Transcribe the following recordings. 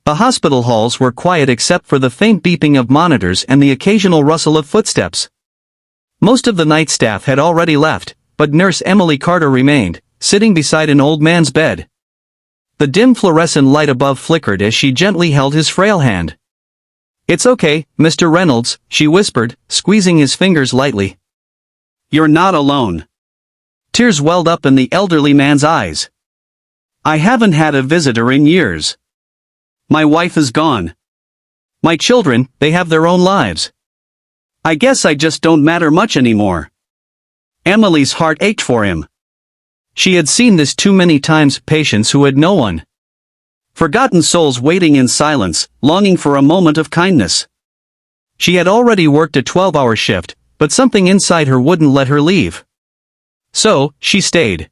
The hospital halls were quiet except for the faint beeping of monitors and the occasional rustle of footsteps. Most of the night staff had already left, but Nurse Emily Carter remained, sitting beside an old man's bed. The dim fluorescent light above flickered as she gently held his frail hand. "It's okay, Mr. Reynolds," she whispered, squeezing his fingers lightly. "You're not alone." Tears welled up in the elderly man's eyes. "I haven't had a visitor in years. My wife is gone. My children, they have their own lives. I guess I just don't matter much anymore." Emily's heart ached for him. She had seen this too many times, patients who had no one. Forgotten souls waiting in silence, longing for a moment of kindness. She had already worked a 12-hour shift, but something inside her wouldn't let her leave. So, she stayed.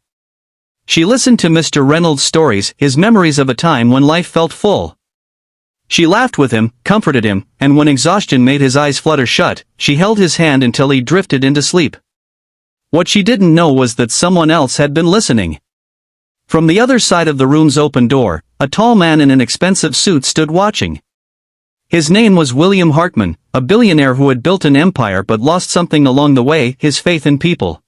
She listened to Mr. Reynolds' stories, his memories of a time when life felt full. She laughed with him, comforted him, and when exhaustion made his eyes flutter shut, she held his hand until he drifted into sleep. What she didn't know was that someone else had been listening. From the other side of the room's open door, a tall man in an expensive suit stood watching. His name was William Hartman, a billionaire who had built an empire but lost something along the way, his faith in people.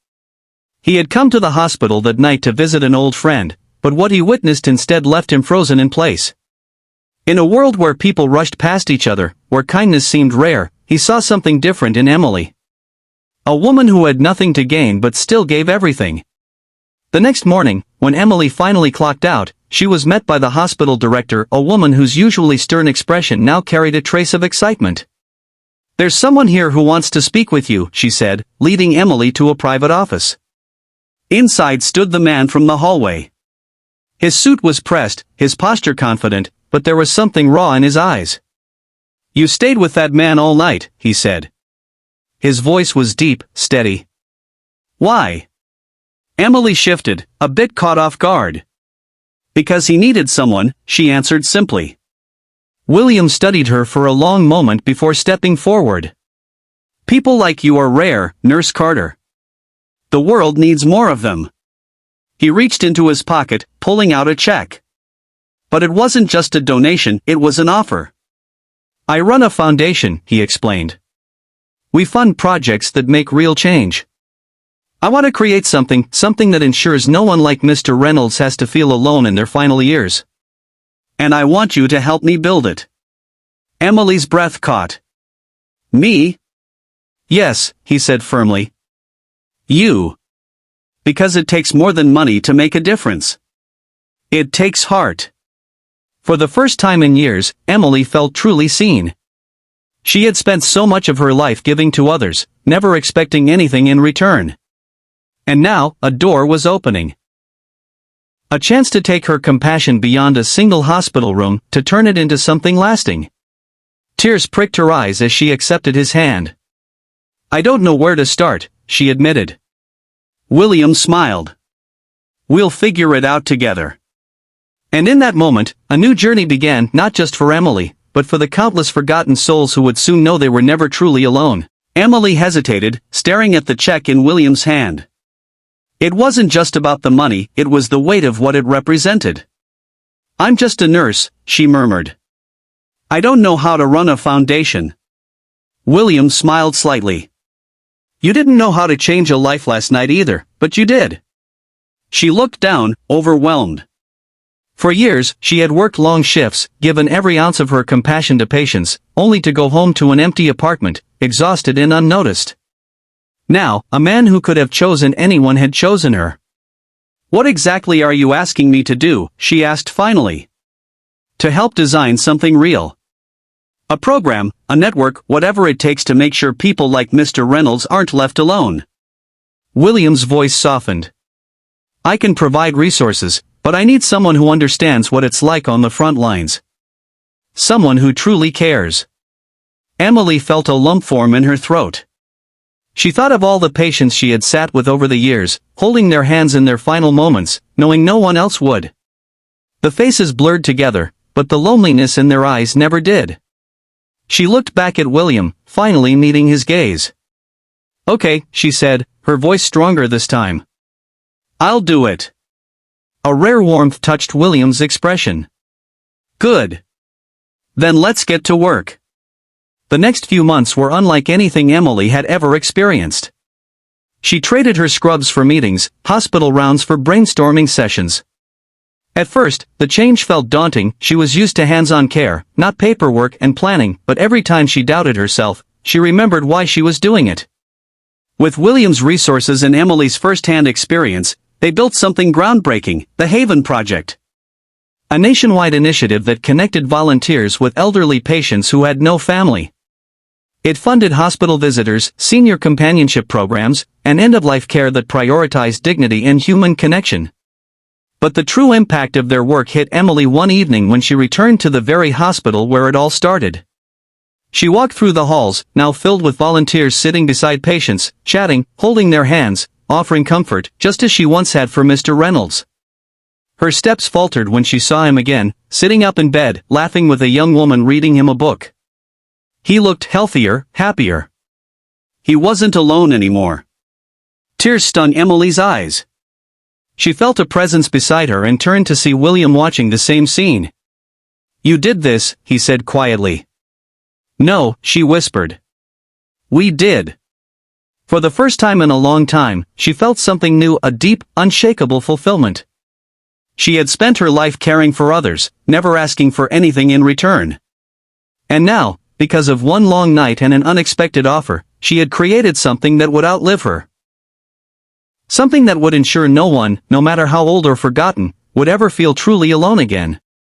He had come to the hospital that night to visit an old friend, but what he witnessed instead left him frozen in place. In a world where people rushed past each other, where kindness seemed rare, he saw something different in Emily. A woman who had nothing to gain but still gave everything. The next morning, when Emily finally clocked out, she was met by the hospital director, a woman whose usually stern expression now carried a trace of excitement. "There's someone here who wants to speak with you," she said, leading Emily to a private office. Inside stood the man from the hallway. His suit was pressed, his posture confident, but there was something raw in his eyes. "You stayed with that man all night," he said. His voice was deep, steady. "Why?" Emily shifted, a bit caught off guard. "Because he needed someone," she answered simply. William studied her for a long moment before stepping forward. "People like you are rare, Nurse Carter. The world needs more of them." He reached into his pocket, pulling out a check. But it wasn't just a donation, it was an offer. "I run a foundation," he explained. "We fund projects that make real change. I want to create something that ensures no one like Mr. Reynolds has to feel alone in their final years. And I want you to help me build it." Emily's breath caught. "Me?" "Yes," he said firmly. "You. Because it takes more than money to make a difference. It takes heart." For the first time in years, Emily felt truly seen. She had spent so much of her life giving to others, never expecting anything in return. And now, a door was opening. A chance to take her compassion beyond a single hospital room, to turn it into something lasting. Tears pricked her eyes as she accepted his hand. "I don't know where to start," she admitted. William smiled. "We'll figure it out together." And in that moment, a new journey began, not just for Emily, but for the countless forgotten souls who would soon know they were never truly alone. Emily hesitated, staring at the check in William's hand. It wasn't just about the money, it was the weight of what it represented. "I'm just a nurse," she murmured. "I don't know how to run a foundation." William smiled slightly. "You didn't know how to change a life last night either, but you did." She looked down, overwhelmed. For years, she had worked long shifts, given every ounce of her compassion to patients, only to go home to an empty apartment, exhausted and unnoticed. Now, a man who could have chosen anyone had chosen her. "What exactly are you asking me to do?" she asked finally. "To help design something real. A program, a network, whatever it takes to make sure people like Mr. Reynolds aren't left alone." William's voice softened. "I can provide resources, but I need someone who understands what it's like on the front lines. Someone who truly cares." Emily felt a lump form in her throat. She thought of all the patients she had sat with over the years, holding their hands in their final moments, knowing no one else would. The faces blurred together, but the loneliness in their eyes never did. She looked back at William, finally meeting his gaze. "Okay," she said, her voice stronger this time. "I'll do it." A rare warmth touched William's expression. "Good. Then let's get to work. The next few months were unlike anything Emily had ever experienced. She traded her scrubs for meetings, hospital rounds for brainstorming sessions. At first, the change felt daunting. She was used to hands-on care, not paperwork and planning, but every time she doubted herself, she remembered why she was doing it. With William's resources and Emily's first-hand experience, they built something groundbreaking, the Haven Project. A nationwide initiative that connected volunteers with elderly patients who had no family. It funded hospital visitors, senior companionship programs, and end-of-life care that prioritized dignity and human connection. But the true impact of their work hit Emily one evening when she returned to the very hospital where it all started. She walked through the halls, now filled with volunteers sitting beside patients, chatting, holding their hands, offering comfort, just as she once had for Mr. Reynolds. Her steps faltered when she saw him again, sitting up in bed, laughing with a young woman reading him a book. He looked healthier, happier. He wasn't alone anymore. Tears stung Emily's eyes. She felt a presence beside her and turned to see William watching the same scene. "You did this," he said quietly. "No," she whispered. "We did." For the first time in a long time, she felt something new, a deep, unshakable fulfillment. She had spent her life caring for others, never asking for anything in return. And now, because of one long night and an unexpected offer, she had created something that would outlive her. Something that would ensure no one, no matter how old or forgotten, would ever feel truly alone again.